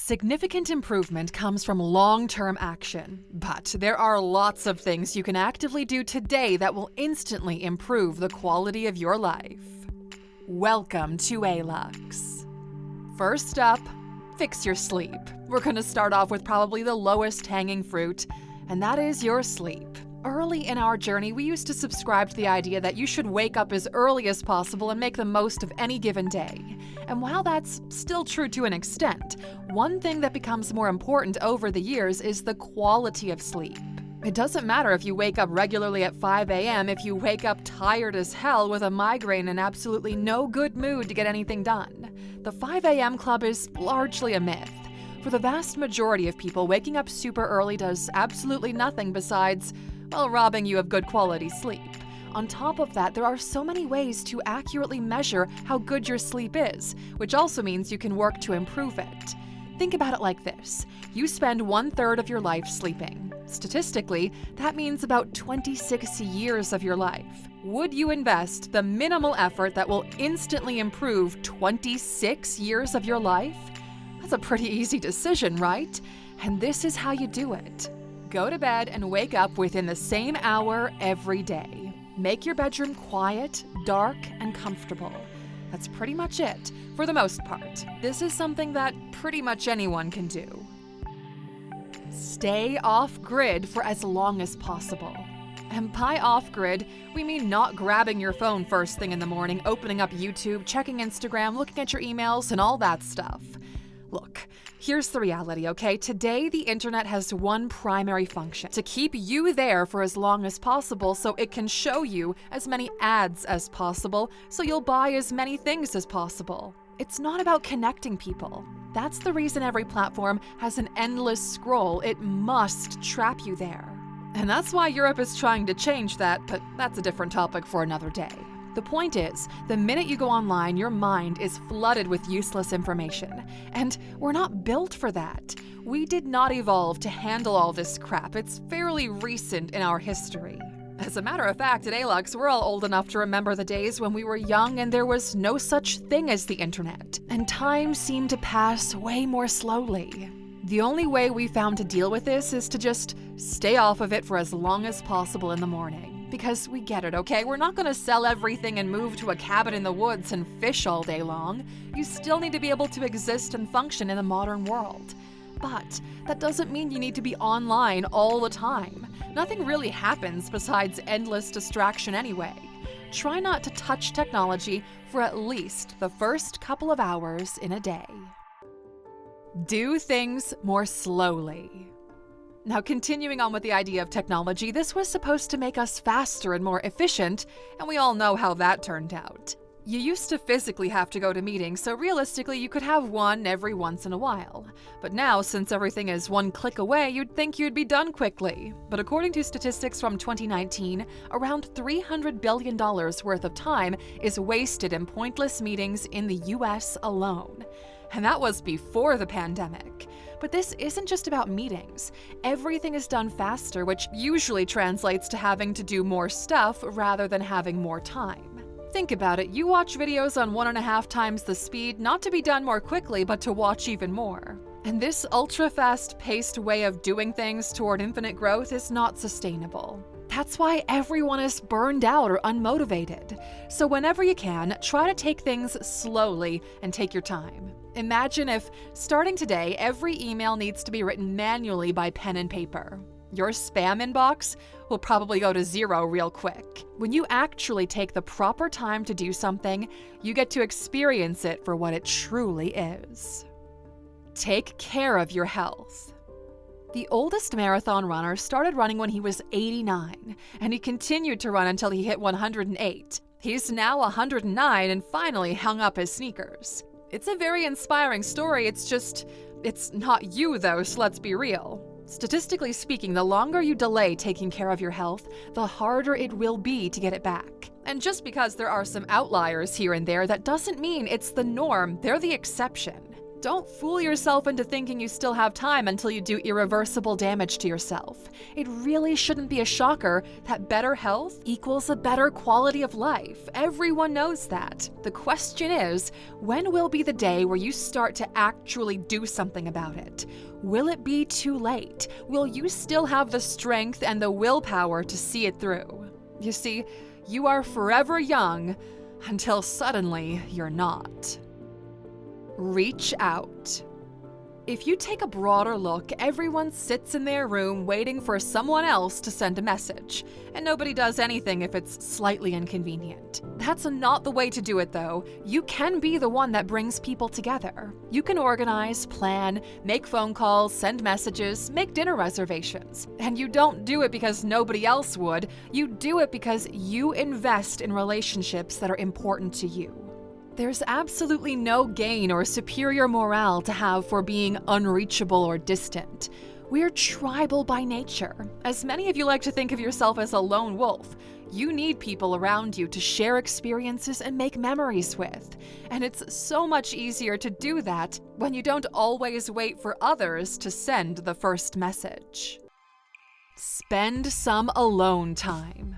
Significant improvement comes from long-term action, but there are lots of things you can actively do today that will instantly improve the quality of your life. Welcome to Alux. First up, fix your sleep. We're going to start off with probably the lowest hanging fruit, and that is your sleep. Early in our journey, we used to subscribe to the idea that you should wake up as early as possible and make the most of any given day. And while that's still true to an extent, one thing that becomes more important over the years is the quality of sleep. It doesn't matter if you wake up regularly at 5 a.m. if you wake up tired as hell with a migraine and absolutely no good mood to get anything done. The 5 a.m. club is largely a myth. For the vast majority of people, waking up super early does absolutely nothing besides, well, robbing you of good quality sleep. On top of that, there are so many ways to accurately measure how good your sleep is, which also means you can work to improve it. Think about it like this. You spend 1/3 of your life sleeping. Statistically, that means about 26 years of your life. Would you invest the minimal effort that will instantly improve 26 years of your life? That's a pretty easy decision, right? And this is how you do it. Go to bed and wake up within the same hour every day. Make your bedroom quiet, dark, and comfortable. That's pretty much it, for the most part. This is something that pretty much anyone can do. Stay off-grid for as long as possible. And by off-grid, we mean not grabbing your phone first thing in the morning, opening up YouTube, checking Instagram, looking at your emails, and all that stuff. Look, here's the reality, okay? Today, the internet has one primary function: to keep you there for as long as possible so it can show you as many ads as possible so you'll buy as many things as possible. It's not about connecting people. That's the reason every platform has an endless scroll. It must trap you there. And that's why Europe is trying to change that, but that's a different topic for another day. The point is, the minute you go online, your mind is flooded with useless information. And we're not built for that. We did not evolve to handle all this crap. It's fairly recent in our history. As a matter of fact, at Alux, we're all old enough to remember the days when we were young and there was no such thing as the internet. And time seemed to pass way more slowly. The only way we found to deal with this is to just stay off of it for as long as possible in the morning. Because we get it, okay? We're not going to sell everything and move to a cabin in the woods and fish all day long. You still need to be able to exist and function in the modern world. But that doesn't mean you need to be online all the time. Nothing really happens besides endless distraction anyway. Try not to touch technology for at least the first couple of hours in a day. Do things more slowly. Now, continuing on with the idea of technology, this was supposed to make us faster and more efficient, and we all know how that turned out. You used to physically have to go to meetings, so realistically you could have one every once in a while. But now, since everything is one click away, you'd think you'd be done quickly. But according to statistics from 2019, around $300 billion worth of time is wasted in pointless meetings in the US alone. And that was before the pandemic. But this isn't just about meetings. Everything is done faster, which usually translates to having to do more stuff rather than having more time. Think about it. You watch videos on 1.5 times the speed, not to be done more quickly, but to watch even more. And this ultra-fast-paced way of doing things toward infinite growth is not sustainable. That's why everyone is burned out or unmotivated. So whenever you can, try to take things slowly and take your time. Imagine if, starting today, every email needs to be written manually by pen and paper. Your spam inbox will probably go to zero real quick. When you actually take the proper time to do something, you get to experience it for what it truly is. Take care of your health. The oldest marathon runner started running when he was 89, and he continued to run until he hit 108. He's now 109 and finally hung up his sneakers. It's a very inspiring story, it's not you though, so let's be real. Statistically speaking, the longer you delay taking care of your health, the harder it will be to get it back. And just because there are some outliers here and there, that doesn't mean it's the norm, they're the exception. Don't fool yourself into thinking you still have time until you do irreversible damage to yourself. It really shouldn't be a shocker that better health equals a better quality of life. Everyone knows that. The question is, when will be the day where you start to actually do something about it? Will it be too late? Will you still have the strength and the willpower to see it through? You see, you are forever young until suddenly you're not. Reach out. If you take a broader look, everyone sits in their room waiting for someone else to send a message, and nobody does anything if it's slightly inconvenient. That's not the way to do it, though. You can be the one that brings people together. You can organize, plan, make phone calls, send messages, make dinner reservations. And you don't do it because nobody else would. You do it because you invest in relationships that are important to you. There's absolutely no gain or superior morale to have for being unreachable or distant. We're tribal by nature. As many of you like to think of yourself as a lone wolf, you need people around you to share experiences and make memories with. And it's so much easier to do that when you don't always wait for others to send the first message. Spend some alone time.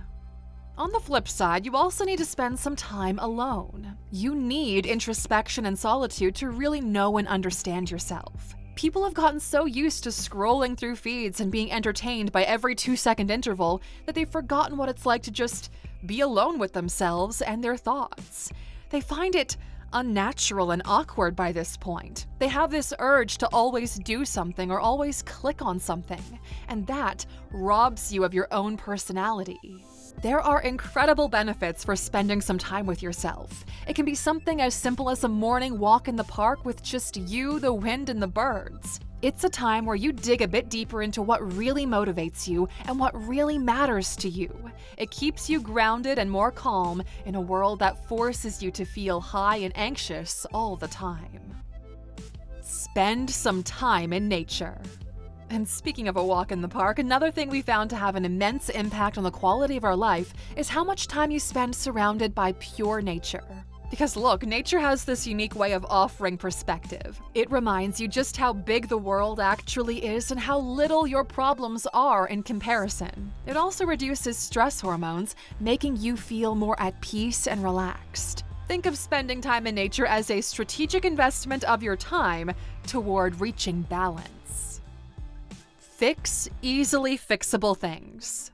On the flip side, you also need to spend some time alone. You need introspection and solitude to really know and understand yourself. People have gotten so used to scrolling through feeds and being entertained by every 2-second interval that they've forgotten what it's like to just be alone with themselves and their thoughts. They find it unnatural and awkward by this point. They have this urge to always do something or always click on something, and that robs you of your own personality. There are incredible benefits for spending some time with yourself. It can be something as simple as a morning walk in the park with just you, the wind, and the birds. It's a time where you dig a bit deeper into what really motivates you and what really matters to you. It keeps you grounded and more calm in a world that forces you to feel high and anxious all the time. Spend some time in nature. And speaking of a walk in the park, another thing we found to have an immense impact on the quality of our life is how much time you spend surrounded by pure nature. Because look, nature has this unique way of offering perspective. It reminds you just how big the world actually is and how little your problems are in comparison. It also reduces stress hormones, making you feel more at peace and relaxed. Think of spending time in nature as a strategic investment of your time toward reaching balance. Fix easily fixable things.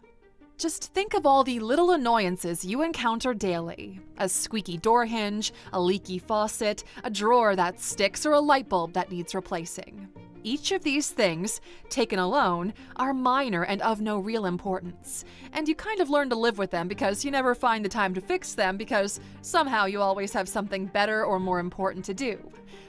Just think of all the little annoyances you encounter daily. A squeaky door hinge, a leaky faucet, a drawer that sticks, or a light bulb that needs replacing. Each of these things, taken alone, are minor and of no real importance. And you kind of learn to live with them because you never find the time to fix them because somehow you always have something better or more important to do.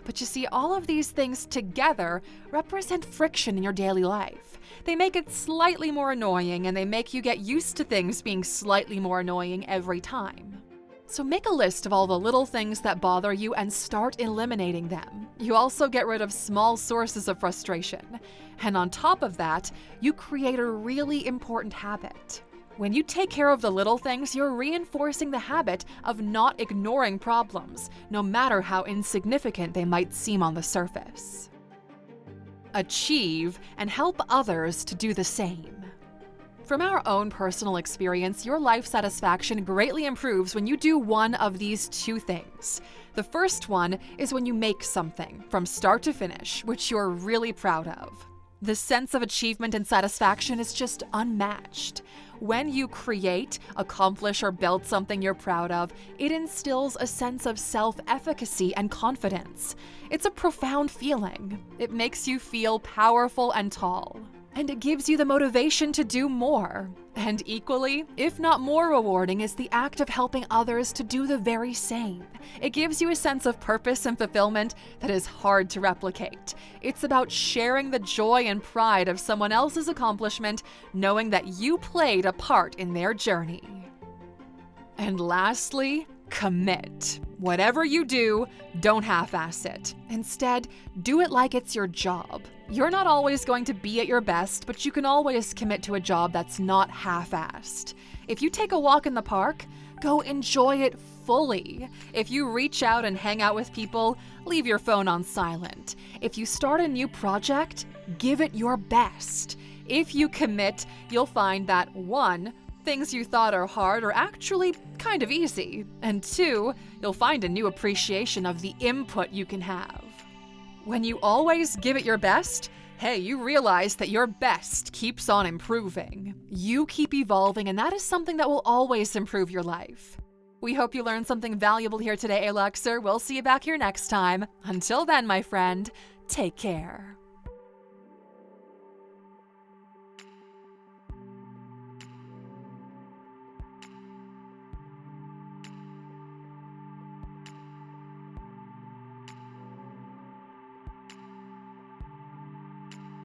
But you see, all of these things together represent friction in your daily life. They make it slightly more annoying, and they make you get used to things being slightly more annoying every time. So make a list of all the little things that bother you and start eliminating them. You also get rid of small sources of frustration. And on top of that, you create a really important habit. When you take care of the little things, you're reinforcing the habit of not ignoring problems, no matter how insignificant they might seem on the surface. Achieve and help others to do the same. From our own personal experience, your life satisfaction greatly improves when you do one of these two things. The first one is when you make something from start to finish, which you're really proud of. The sense of achievement and satisfaction is just unmatched. When you create, accomplish, or build something you're proud of, it instills a sense of self-efficacy and confidence. It's a profound feeling. It makes you feel powerful and tall. And it gives you the motivation to do more. And equally, if not more rewarding, is the act of helping others to do the very same. It gives you a sense of purpose and fulfillment that is hard to replicate. It's about sharing the joy and pride of someone else's accomplishment, knowing that you played a part in their journey. And lastly, commit. Whatever you do, don't half-ass it. Instead, do it like it's your job. You're not always going to be at your best, but you can always commit to a job that's not half-assed. If you take a walk in the park, Go enjoy it fully. If you reach out and hang out with people, leave your phone on silent. If you start a new project, give it your best. If you commit, you'll find that 1, things you thought are hard are actually kind of easy, and 2, you'll find a new appreciation of the input you can have. When you always give it your best, hey, you realize that your best keeps on improving. You keep evolving, and that is something that will always improve your life. We hope you learned something valuable here today, Aluxer. We'll see you back here next time. Until then, my friend, take care.